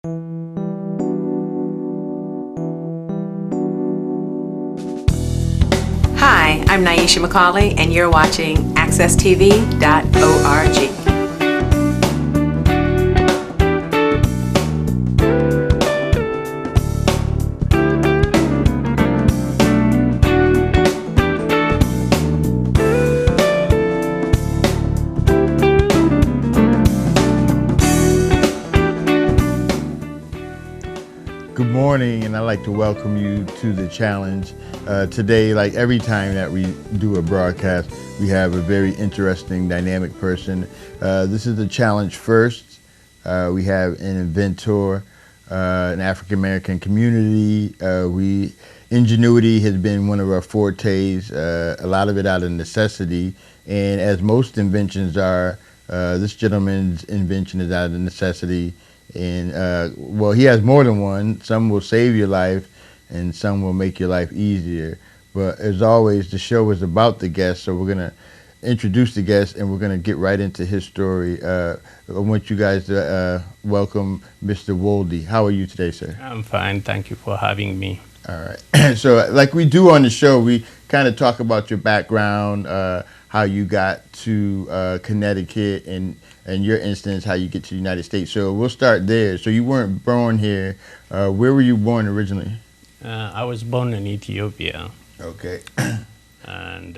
Hi, I'm Nyesha McCauley, and you're watching AccessTV.org. Good morning, and I'd like to welcome you to the challenge. Today, like every time that we do a broadcast, we have a very interesting, dynamic person. This is the challenge first. We have an inventor, an African-American community. Ingenuity has been one of our fortes, a lot of it out of necessity. And as most inventions are, this gentleman's invention is out of necessity. And well, he has more than one. Some will save your life and some will make your life easier. But as always, the show is about the guest, so we're going to introduce the guest and we're going to get right into his story. I want you guys to welcome Mr. Wolde. How are you today, sir? I'm fine. Thank you for having me. All right. So like we do on the show, we kind of talk about your background, how you got to Connecticut, and in your instance, how you get to the United States. So we'll start there. So you weren't born here. Where were you born originally? I was born in Ethiopia. Okay. And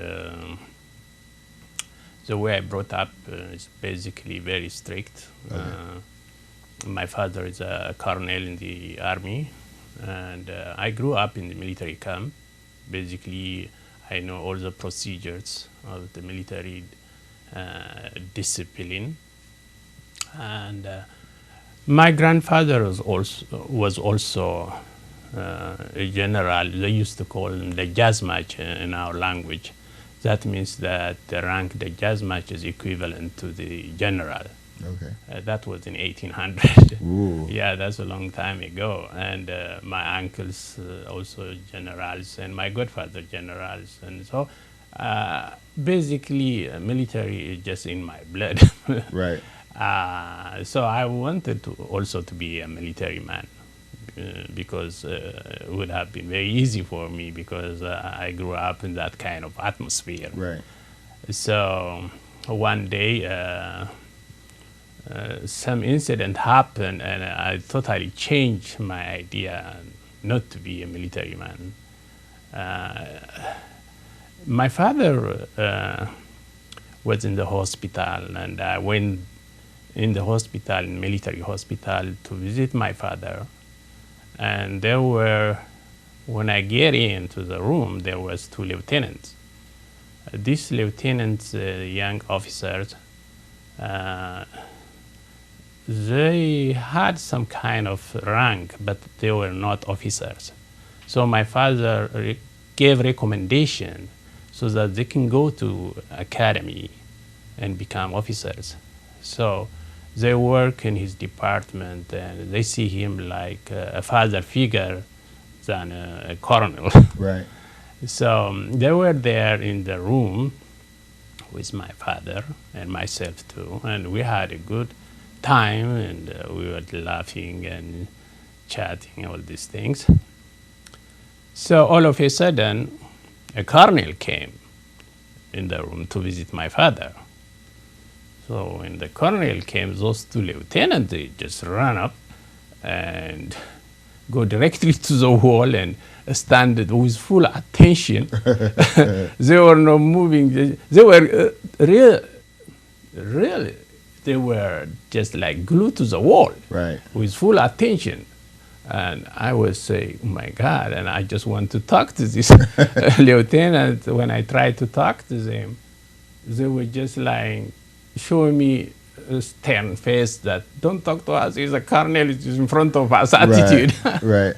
the way I brought up is basically very strict. Okay. My father is a colonel in the army, and I grew up in the military camp. Basically, I know all the procedures of the military discipline. And my grandfather was also a general. They used to call him the Jazmach in our language. That means that the rank the Jazmach is equivalent to the general. Okay. That was in 1800. Ooh. Yeah, that's a long time ago. And my uncles also generals, and my godfather generals. And so basically military is just in my blood. Right. So I wanted to also to be a military man because it would have been very easy for me because I grew up in that kind of atmosphere. Right. So one day some incident happened and I totally changed my idea not to be a military man. My father was in the hospital, and I went in the hospital, military hospital, to visit my father. And there were, when I get into the room, there was two lieutenants. These lieutenants, young officers, they had some kind of rank, but they were not officers. So my father gave recommendation so that they can go to academy and become officers. So they work in his department and they see him like a father figure than a colonel. Right. So they were there in the room with my father and myself too, and we had a good time, and we were laughing and chatting, all these things. So all of a sudden, a colonel came in the room to visit my father. So when the colonel came, those two lieutenants, they just ran up and go directly to the wall and stand with full attention. They were not moving. They were really, they were just like glued to the wall. Right. With full attention. And I was saying, oh my God, and I just want to talk to this lieutenant. When I tried to talk to them, they were just like showing me a stern face that don't talk to us, he's a colonel, he's in front of us attitude. Right.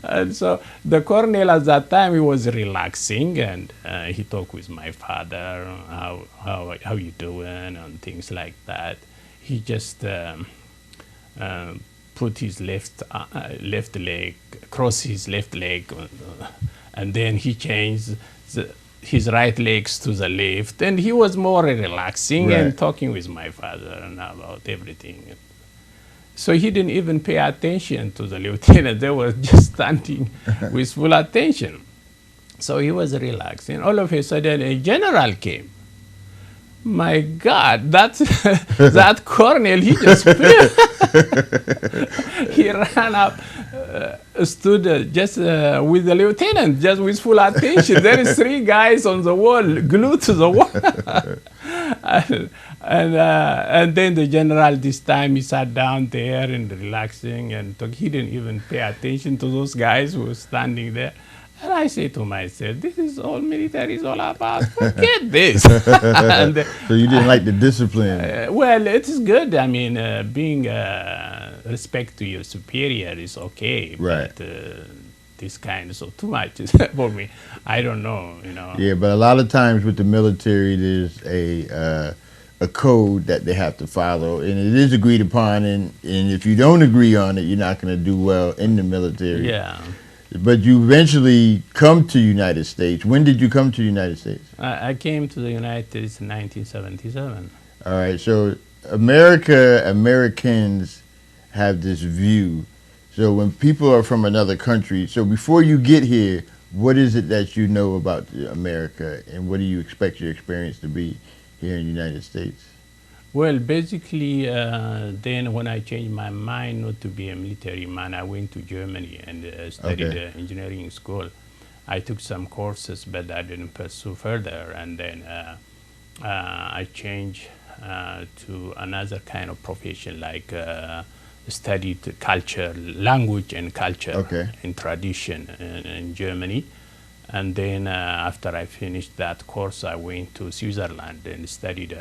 And so the colonel at that time, he was relaxing, and he talked with my father, how you doing, and things like that. He just put his left leg, cross his left leg, and then he changed his right legs to the left, and he was more relaxing and talking with my father and about everything. So he didn't even pay attention to the lieutenant. They were just standing with full attention. So he was relaxing. All of a sudden, a general came. My God, that colonel, he just he ran up, stood just with the lieutenant, just with full attention. There is 3 guys on the wall, glued to the wall. And then the general, this time, he sat down there and relaxing and he didn't even pay attention to those guys who were standing there. And I say to myself, this is all military is all about. Forget this. And, so you didn't like the discipline? Well, it is good. I mean, being respect to your superior is okay. Right. But this kind, so too much is for me. I don't know, you know. Yeah, but a lot of times with the military, there's a code that they have to follow, and it is agreed upon. And if you don't agree on it, you're not going to do well in the military. Yeah. But you eventually come to United States. When did you come to the United States? I came to the United States in 1977. All right, so Americans have this view. So when people are from another country, so before you get here, what is it that you know about America, and what do you expect your experience to be here in the United States? Well, basically, then when I changed my mind not to be a military man, I went to Germany and studied engineering school. I took some courses, but I didn't pursue further. And then I changed to another kind of profession, like studied culture, language and culture and tradition in Germany. And then after I finished that course, I went to Switzerland and studied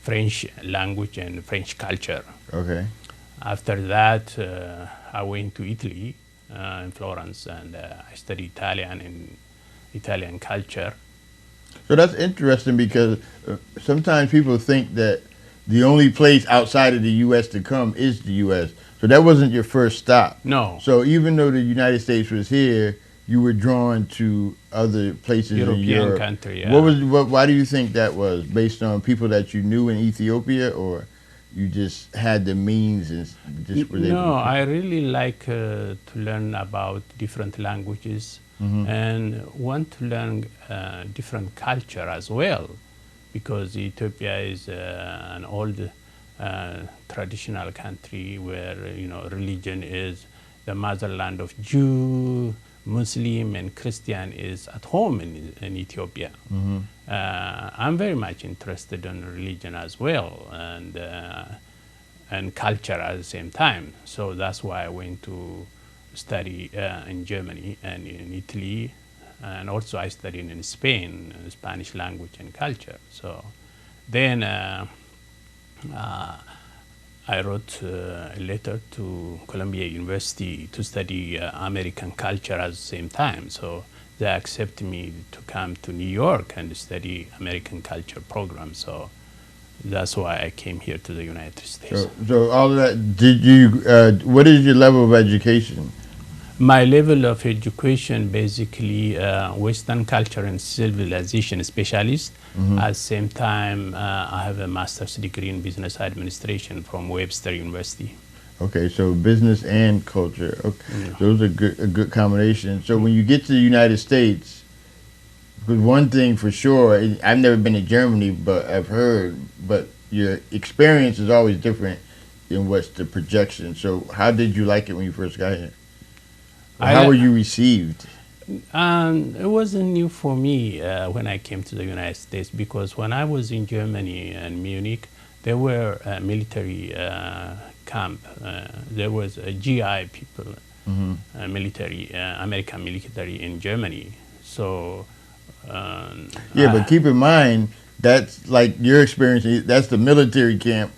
French language and French culture. Okay. After that, I went to Italy, in Florence, and I studied Italian and Italian culture. So that's interesting because sometimes people think that the only place outside of the U.S. to come is the U.S. So that wasn't your first stop. No. So even though the United States was here, you were drawn to other places in Europe. Country, yeah. Why do you think that was? Based on people that you knew in Ethiopia, or you just had the means and just were able to? No, I really like to learn about different languages and want to learn different culture as well, because Ethiopia is an old traditional country where religion is the motherland of Jew, Muslim and Christian is at home in Ethiopia. I'm very much interested in religion as well, and culture at the same time. So that's why I went to study in Germany and in Italy, and also I studied in Spain, Spanish language and culture. So then I wrote a letter to Columbia University to study American culture at the same time. So they accepted me to come to New York and study American culture program. So that's why I came here to the United States. So all of that, did you, what is your level of education? My level of education, basically Western culture and civilization specialist. At the same time, I have a master's degree in business administration from Webster University. Okay, so business and culture. Okay. Those are a good combination. So when you get to the United States, because one thing for sure, I've never been to Germany, but I've heard, but your experience is always different than what's the projection. So how did you like it when you first got here? How were you received? It wasn't new for me when I came to the United States, because when I was in Germany and Munich, there were military camp. There was a GI people, military, American military in Germany. So but keep in mind, that's like your experience, that's the military camp,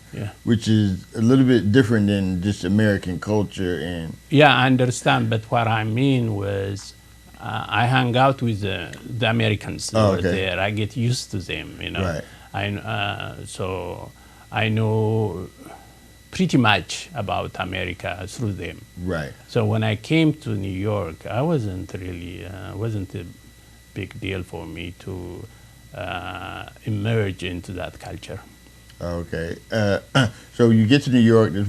which is a little bit different than just American culture. And yeah, I understand, but what I mean was I hang out with the Americans over there. I get used to them, Right. So I know pretty much about America through them. Right. So when I came to New York, I wasn't really, wasn't a big deal for me to emerge into that culture. Okay. So you get to New York. It's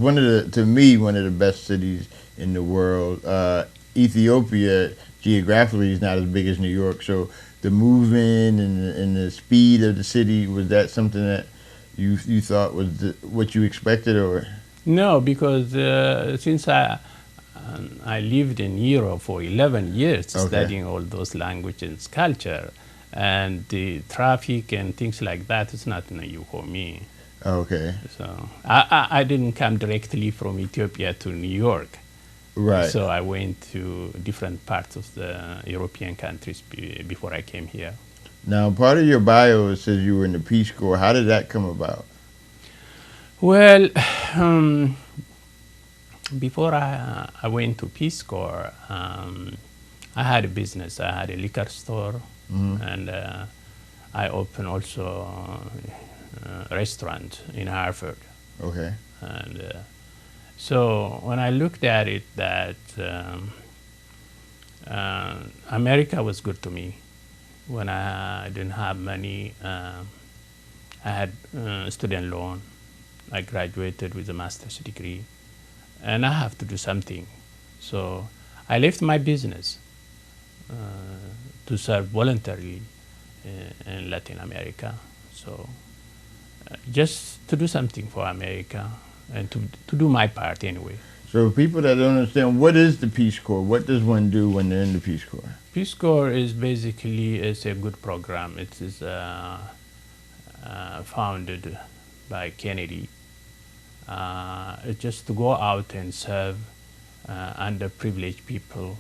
to me, one of the best cities in the world. Ethiopia, geographically, is not as big as New York. So the moving and the speed of the city, was that something that you thought was what you expected, or? No, because since I lived in Europe for 11 years, Okay. studying all those languages, culture, and the traffic and things like that is not new for me. Okay. So I didn't come directly from Ethiopia to New York. Right. So I went to different parts of the European countries before I came here. Now, part of your bio says you were in the Peace Corps. How did that come about? Well, before I went to Peace Corps, I had a business. I had a liquor store, and I opened also a restaurant in Hartford. Okay. And so when I looked at it, that America was good to me. When I didn't have money, I had student loan. I graduated with a master's degree, and I have to do something. So I left my business to serve voluntarily in Latin America. So just to do something for America and to do my part anyway. So people that don't understand, what is the Peace Corps? What does one do when they're in the Peace Corps? Peace Corps is basically a good program. It is founded by Kennedy. It's just to go out and serve underprivileged people.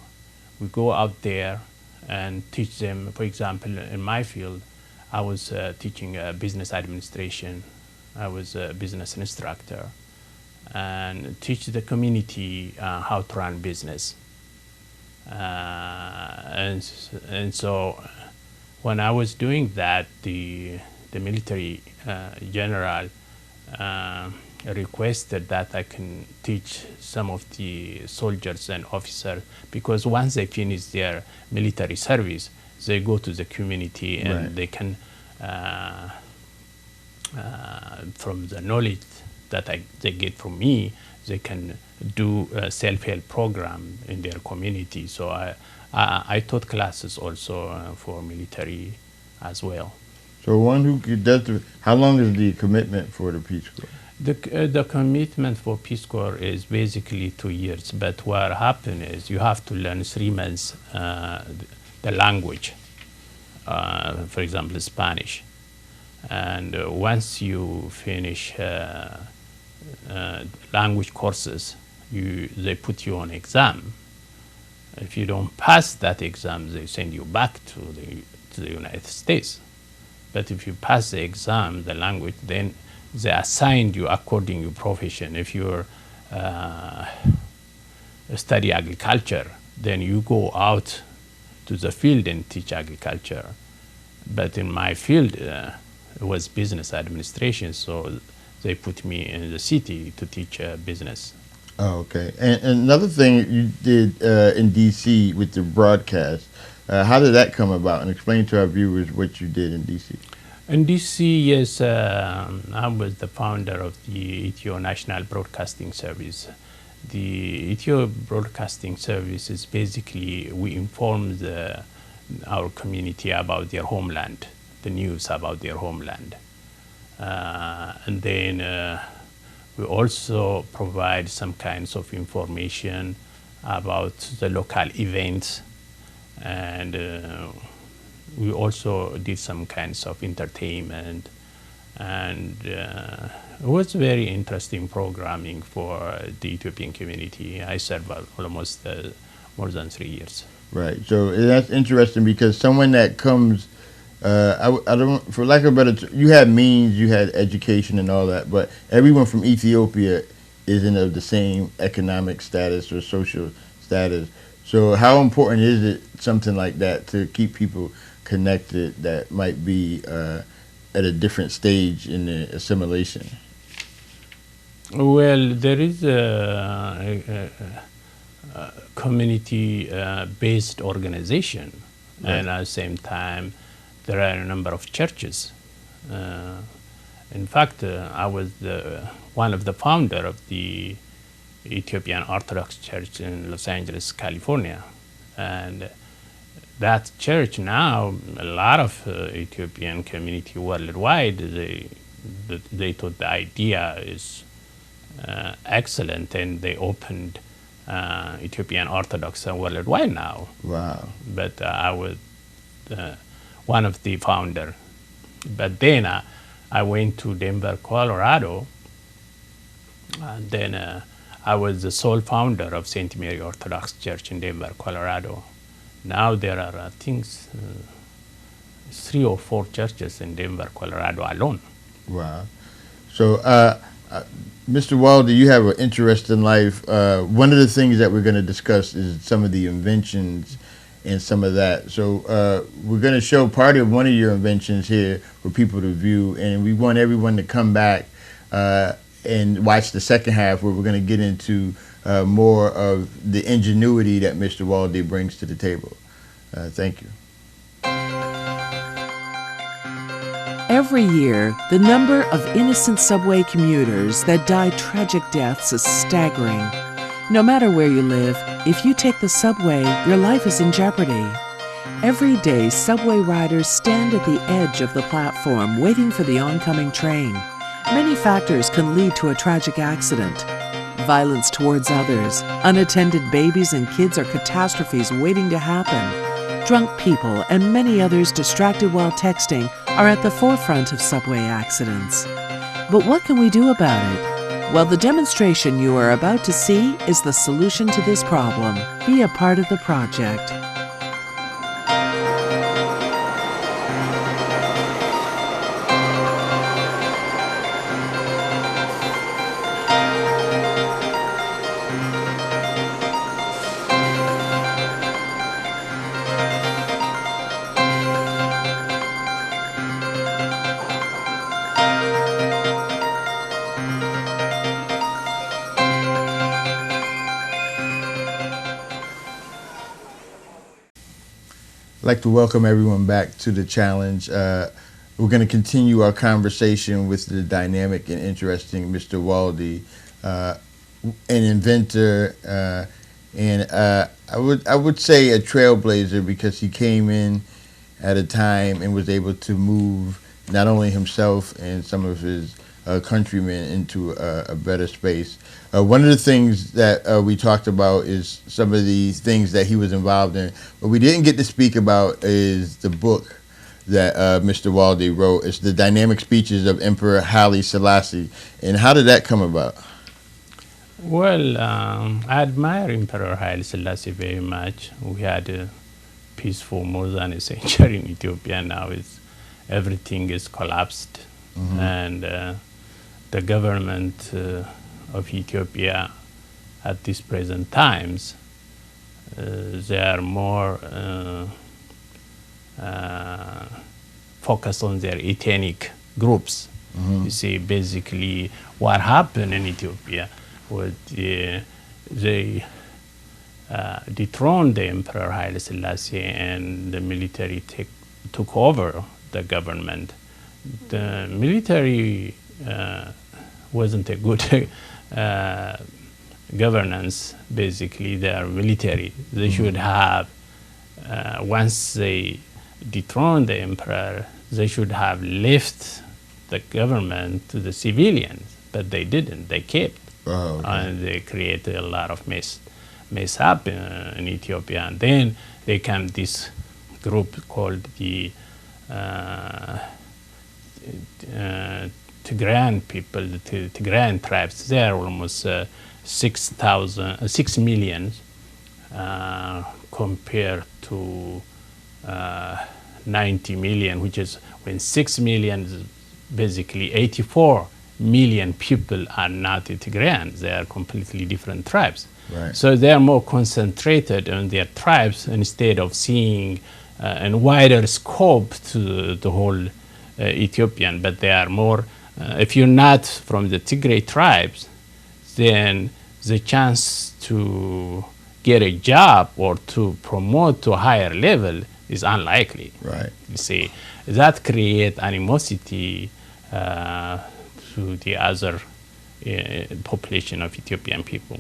We go out there and teach them. For example, in my field, I was teaching business administration. I was a business instructor, and teach the community how to run business. And so when I was doing that, the military general requested that I can teach some of the soldiers and officers, because once they finish their military service, they go to the community and Right. they can, from the knowledge that they get from me, they can do a self-help program in their community. So I taught classes also for military as well. So one who does how long is the commitment for the Peace Corps? The commitment for Peace Corps is basically 2 years, but what happens is you have to learn 3 months the language, for example, Spanish. And once you finish language courses, they put you on exam. If you don't pass that exam, they send you back to the United States. But if you pass the exam, the language, then they assign you according to your profession. If you're study agriculture, then you go out to the field and teach agriculture. But in my field, it was business administration, so they put me in the city to teach business. Oh, okay. And another thing you did in D.C. with the broadcast, how did that come about? And explain to our viewers what you did in D.C. In D.C., yes, I was the founder of the Ethio National Broadcasting Service. The Ethio Broadcasting Service is basically, we inform our community about their homeland, the news about their homeland. And then we also provide some kinds of information about the local events, and we also did some kinds of entertainment, and it was very interesting programming for the Ethiopian community. I served almost more than 3 years. Right. So that's interesting because someone that comes, I don't, for lack of a better, you had means, you had education and all that, but everyone from Ethiopia isn't of the same economic status or social status. So how important is it, something like that, to keep people connected that might be at a different stage in the assimilation? Well, there is a community-based organization, right. And at the same time, there are a number of churches In fact, I was one of the founder of the Ethiopian Orthodox Church in Los Angeles, California. And that church now, a lot of Ethiopian community worldwide, they thought the idea is excellent, and they opened Ethiopian Orthodox worldwide now. Wow. But I was one of the founder. But then I went to Denver, Colorado, and then I was the sole founder of St. Mary Orthodox Church in Denver, Colorado. Now there are, I think, 3 or 4 churches in Denver, Colorado alone. Wow. So, Mr. Wolde, you have an interesting life. One of the things that we're going to discuss is some of the inventions and some of that. So we're going to show part of one of your inventions here for people to view, and we want everyone to come back and watch the second half, where we're going to get into more of the ingenuity that Mr. Wolde brings to the table. Thank you. Every year, the number of innocent subway commuters that die tragic deaths is staggering. No matter where you live, if you take the subway, your life is in jeopardy. Every day, subway riders stand at the edge of the platform waiting for the oncoming train. Many factors can lead to a tragic accident. Violence towards others, unattended babies and kids are catastrophes waiting to happen. Drunk people and many others distracted while texting are at the forefront of subway accidents. But what can we do about it? Well, the demonstration you are about to see is the solution to this problem. Be a part of the project. I'd like to welcome everyone back to the challenge. We're going to continue our conversation with the dynamic and interesting Mr. Wolde, an inventor, and I would say a trailblazer, because he came in at a time and was able to move not only himself and some of his countrymen into a better space. One of the things that we talked about is some of the things that he was involved in. What we didn't get to speak about is the book that Mr. Wolde wrote. It's the Dynamic Speeches of Emperor Haile Selassie. And how did that come about? Well, I admire Emperor Haile Selassie very much. We had a peaceful more than a century in Ethiopia. Now everything is collapsed. Mm-hmm. And the government of Ethiopia at these present times, they are more focused on their ethnic groups. Mm-hmm. You see, basically what happened in Ethiopia was they dethroned the Emperor Haile Selassie, and the military took over the government. The military wasn't a good governance. Basically, they are military. They should have, once they dethroned the emperor, they should have left the government to the civilians, but they didn't. They kept. Oh, okay. And they created a lot of mess up in Ethiopia. And then they came this group called the Tigrayan people, the Tigrayan tribes. They are almost 6 million compared to 90 million, which is when 6 million, basically 84 million people are not Tigrayans. They are completely different tribes. Right. So they are more concentrated on their tribes instead of seeing a wider scope to the whole Ethiopian. But they are more, if you're not from the Tigray tribes, then the chance to get a job or to promote to a higher level is unlikely. Right. You see, that creates animosity to the other population of Ethiopian people.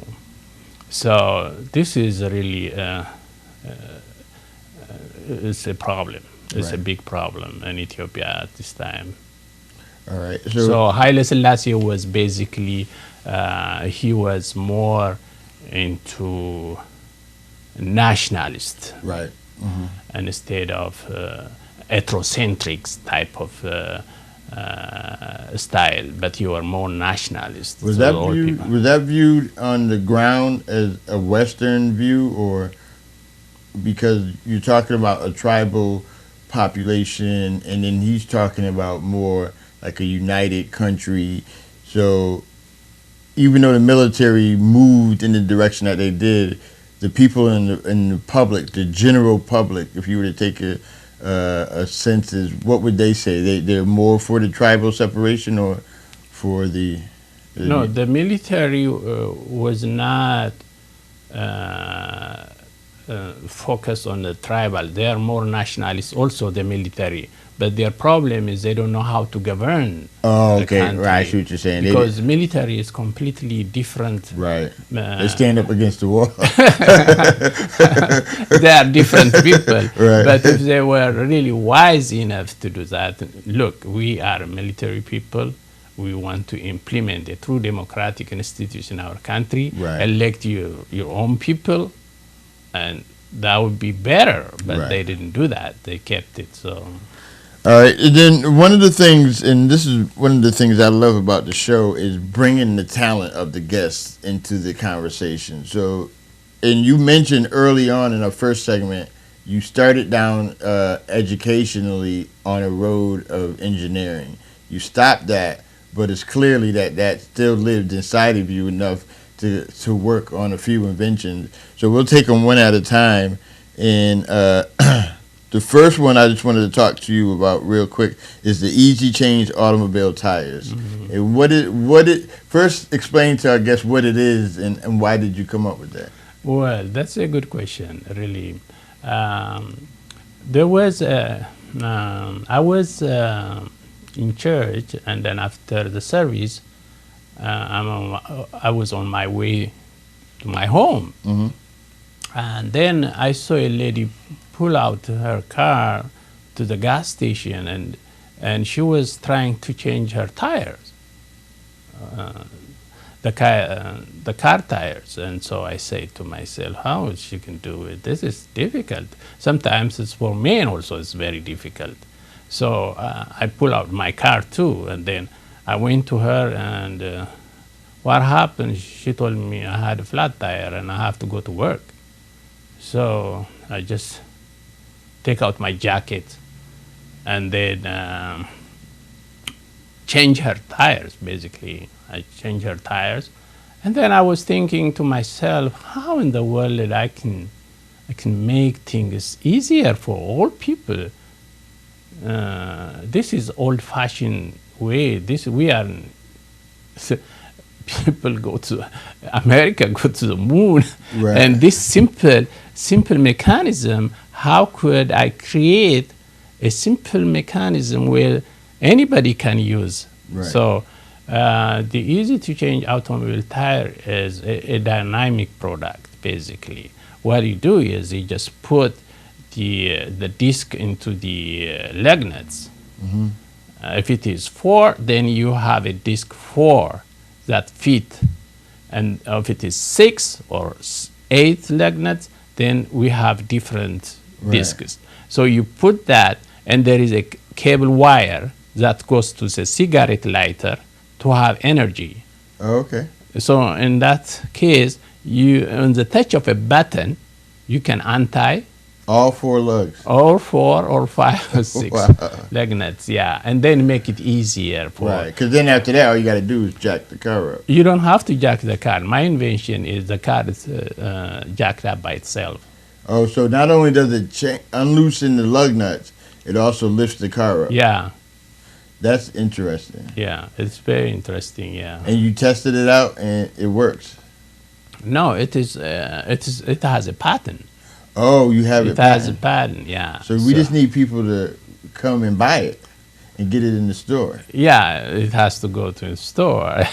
So this is really it's a problem. It's a big problem in Ethiopia at this time. All right. So Haile Selassie was basically, he was more into nationalist. Right. Mm-hmm. Instead of ethnocentric type of style, but you are more nationalist. Was that viewed on the ground as a Western view, or because you're talking about a tribal population, and then he's talking about more like a united country? So even though the military moved in the direction that they did, the people in the public, the general public, if you were to take a census, what would they say? They're more for the tribal separation or for the no, the military was not focused on the tribal. They are more nationalists, also the military. But their problem is they don't know how to govern. Oh, the okay, country. right. I see what you're saying. Because military is completely different. Right. They stand up against the wall. They are different people. Right. But if they were really wise enough to do that, look, we are military people. We want to implement a true democratic institution in our country. Right. Elect your own people, and that would be better. But they didn't do that. They kept it. So. All right, and then one of the things, and this is one of the things I love about the show, is bringing the talent of the guests into the conversation. So, and you mentioned early on in our first segment, you started down educationally on a road of engineering. You stopped that, but it's clearly that still lived inside of you enough to work on a few inventions. So we'll take them one at a time, and the first one I just wanted to talk to you about real quick is the Easy Change automobile tires. Mm-hmm. And first explain to our guests what it is and why did you come up with that? Well, that's a good question, really. There was I was in church, and then after the service, I was on my way to my home. Mm-hmm. And then I saw a lady pull out her car to the gas station, and she was trying to change her tires, the car tires. And so I say to myself, how she can do it? This is difficult. Sometimes it's for men also, it's very difficult. So I pull out my car too, and then I went to her, and what happened? She told me I had a flat tire and I have to go to work. So I just take out my jacket and then change her tires, basically. I change her tires. And then I was thinking to myself, how in the world that I can make things easier for all people? This is old-fashioned way. People go to America, go to the moon, right. And this simple mechanism, how could I create a simple mechanism where anybody can use? Right. So the easy to change automobile tire is a dynamic product, basically. What you do is you just put the disc into the leg nuts. Mm-hmm. If it is 4, then you have a disc 4 that fit. And if it is 6 or 8 leg nuts, then we have different discs. So you put that, and there is a cable wire that goes to the cigarette lighter to have energy. Oh, okay. So in that case, you on the touch of a button, you can untie all 4 lugs, or 4 or 5 or 6 leg nuts, yeah, and then make it easier for. Right, because then after that, all you got to do is jack the car up. You don't have to jack the car. My invention is the car is jacked up by itself. Oh, so not only does it unloosen the lug nuts, it also lifts the car up. Yeah. That's interesting. Yeah, it's very interesting. Yeah. And you tested it out, and it works. No, it has a patent. Oh, you have it. It has a patent, yeah. So we just need people to come and buy it and get it in the store. Yeah, it has to go to the store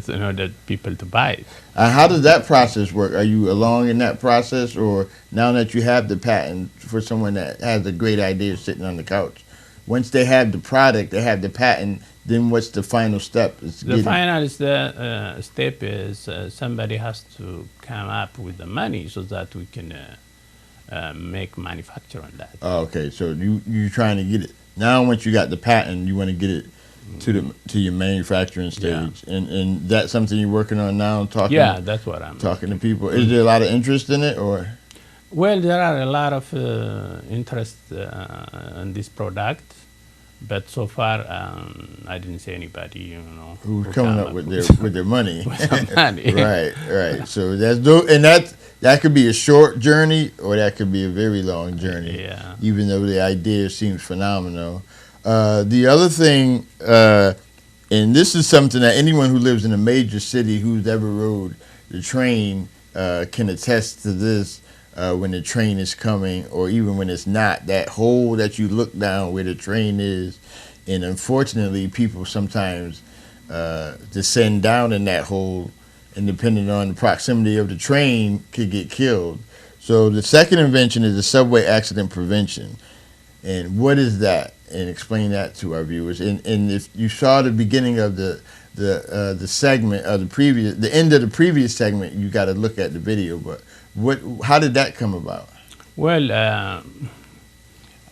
in order people to buy it. How does that process work? Are you along in that process, or now that you have the patent for someone that has a great idea sitting on the couch, once they have the product, they have the patent, then what's the final step? The final step is somebody has to come up with the money so that we can make manufacture on that. Oh, okay, so you're trying to get it. Now once you got the patent, you want to get it to your manufacturing stage. Yeah. And that's something you're working on now, Yeah, that's what I'm talking to people. Is there a lot of interest in it, or? Well, there are a lot of interest in this product, but so far I didn't see anybody, who's coming up with their money. With some money. Right. So that could be a short journey, or that could be a very long journey. Yeah. Even though the idea seems phenomenal. The other thing, and this is something that anyone who lives in a major city who's ever rode the train can attest to this. When the train is coming, or even when it's not, that hole that you look down where the train is, and unfortunately people sometimes descend down in that hole, and depending on the proximity of the train could get killed. So the second invention is the subway accident prevention. And what is that? And explain that to our viewers. And if you saw the beginning of the segment of the end of the previous segment, you got to look at the video. But how did that come about? Well,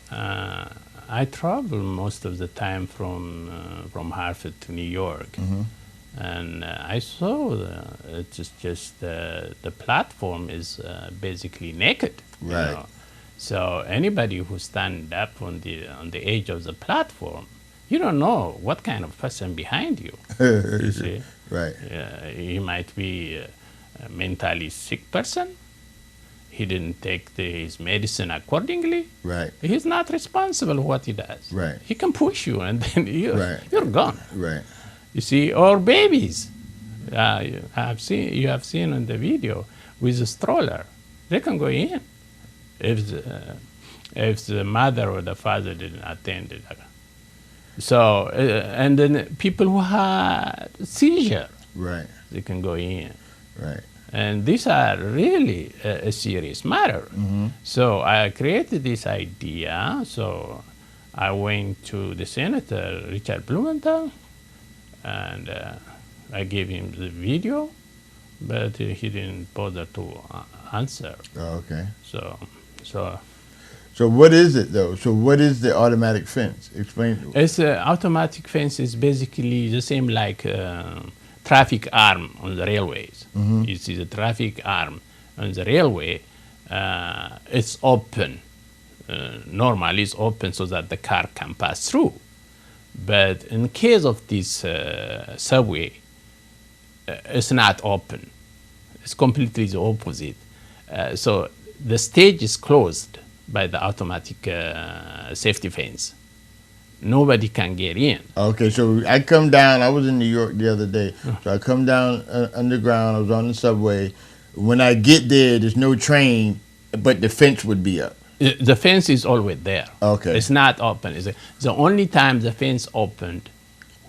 I travel most of the time from Hartford to New York, and I saw it's just the platform is basically naked. Right. So anybody who stand up on the edge of the platform, you don't know what kind of person behind you. You see, right? He might be a mentally sick person. He didn't take his medicine accordingly. Right. He's not responsible for what he does. Right. He can push you, and then you're gone. Right. You see, or babies. You have seen on the video with a stroller. They can go in if the mother or the father didn't attend it. So and then people who had seizure. Right. They can go in. Right. And these are really a serious matter. So I created this idea. So I went to the Senator, Richard Blumenthal, and I gave him the video, but he didn't bother to answer. Oh, okay. So what is it, though? So what is the automatic fence? Explain. It's automatic fence is basically the same like traffic arm on the railways. You see the traffic arm on the railway, it's open. Normally it's open so that the car can pass through. But in case of this subway, it's not open. It's completely the opposite. So the stage is closed by the automatic safety fence. Nobody can get in. Okay, so I come down. I was in New York the other day. So I come down underground. I was on the subway. When I get there, there's no train, but the fence would be up. The fence is always there. Okay. It's not open. It's the only time the fence opened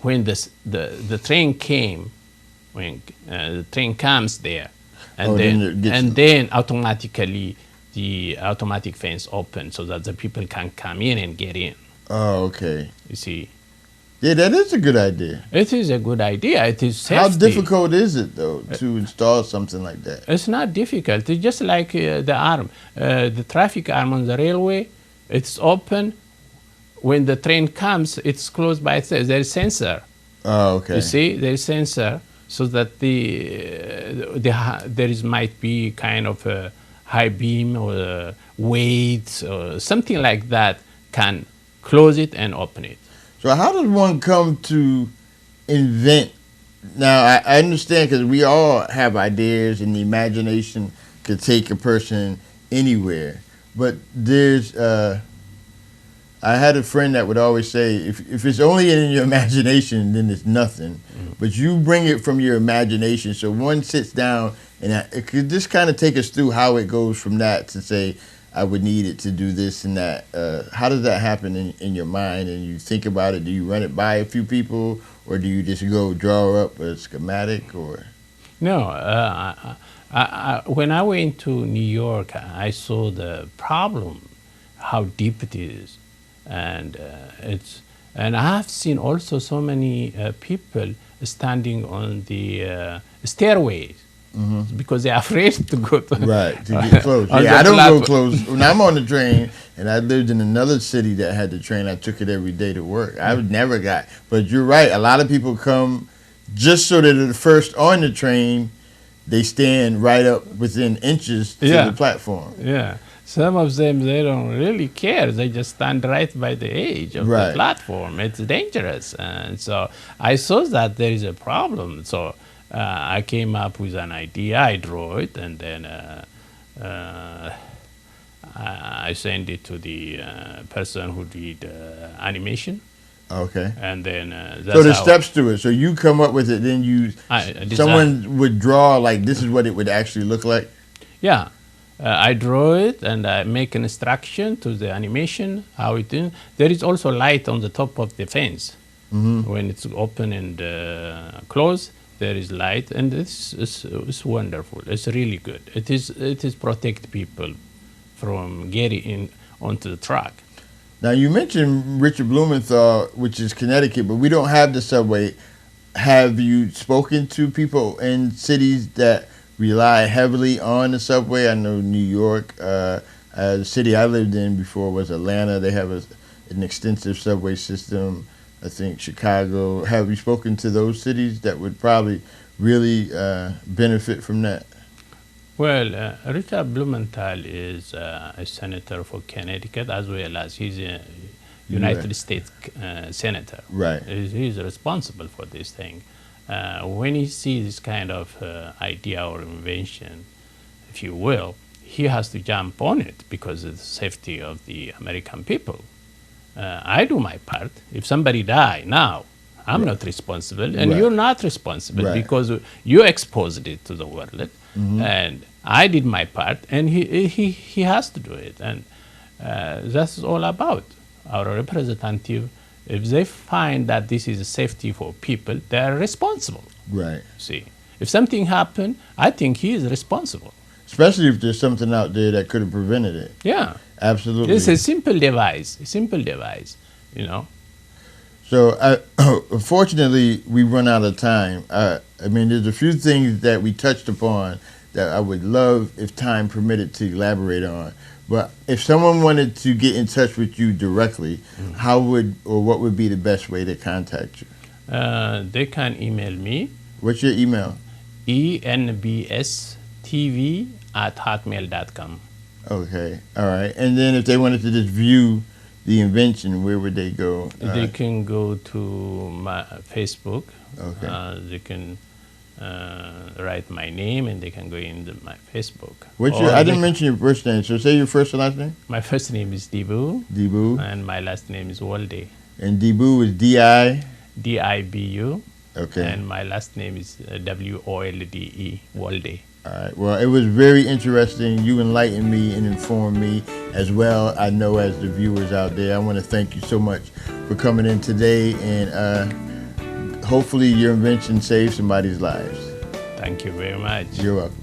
when the train came, when the train comes there, and then automatically the automatic fence opens so that the people can come in and get in. Oh, okay. You see. Yeah, that is a good idea. It is a good idea. It is safety. How difficult is it, though, to install something like that? It's not difficult. It's just like the arm. The traffic arm on the railway, it's open. When the train comes, it's closed by itself. There is sensor. Oh, okay. You see, there is sensor so that there might be kind of a high beam or weight or something like that can close it and open it. So how does one come to invent? Now, I understand because we all have ideas and the imagination could take a person anywhere. But there's, I had a friend that would always say, if it's only in your imagination, then it's nothing. But you bring it from your imagination. So one sits down and it could just kind of take us through how it goes from that to say, I would need it to do this and that. How does that happen in your mind? And you think about it, do you run it by a few people, or do you just go draw up a schematic? Or No, when I went to New York, I saw the problem, how deep it is, and and I have seen also so many people standing on the stairways. Because they're afraid to go to right, to get close. Yeah, I don't go close. When I'm on the train, and I lived in another city that had the train, I took it every day to work. I never got. But you're right. A lot of people come just so that they're first on the train. They stand right up within inches to the platform. Yeah. Some of them, they don't really care. They just stand right by the edge of the platform. It's dangerous. And so I saw that there is a problem. So I came up with an idea. I drew it, and then I sent it to the person who did animation. Okay. And then so the steps to it. So you come up with it, then someone would draw like this is what it would actually look like. Yeah. I draw it and I make an instruction to the animation how it is. There is also light on the top of the fence. When it's open and closed, there is light, and it's wonderful. It's really good. It is protect people from getting in onto the track. Now you mentioned Richard Blumenthal, which is Connecticut, but we don't have the subway. Have you spoken to people in cities that rely heavily on the subway? I know New York. The city I lived in before was Atlanta. They have an extensive subway system. I think Chicago. Have you spoken to those cities that would probably really benefit from that? Well, Richard Blumenthal is a senator for Connecticut, as well as he's a United States senator. Right. He's responsible for this thing. When he sees this kind of idea or invention, if you will, he has to jump on it because of the safety of the American people. I do my part. If somebody die now, I'm not responsible, and you're not responsible because you exposed it to the world, and I did my part, and he has to do it, and that's all about our representative. If they find that this is a safety for people, they are responsible. Right. See, if something happened, I think he is responsible. Especially if there's something out there that could have prevented it. Yeah. Absolutely. It's a simple device, you know. So, unfortunately, we run out of time. I mean, there's a few things that we touched upon that I would love, if time permitted, to elaborate on. But if someone wanted to get in touch with you directly, how would or what would be the best way to contact you? They can email me. What's your email? enbstv@hotmail.com. Okay, all right. And then if they wanted to just view the invention, where would they go? They can go to my Facebook. Okay. They can write my name, and they can go into my Facebook. I didn't mention your first name, so say your first and last name. My first name is Dibu. Dibu. And my last name is Wolde. And Dibu is D-I? D-I-B-U. Okay. And my last name is W-O-L-D-E, Wolde. All right. Well, it was very interesting. You enlightened me and informed me as well, I know, as the viewers out there. I want to thank you so much for coming in today, and hopefully your invention saves somebody's lives. Thank you very much. You're welcome.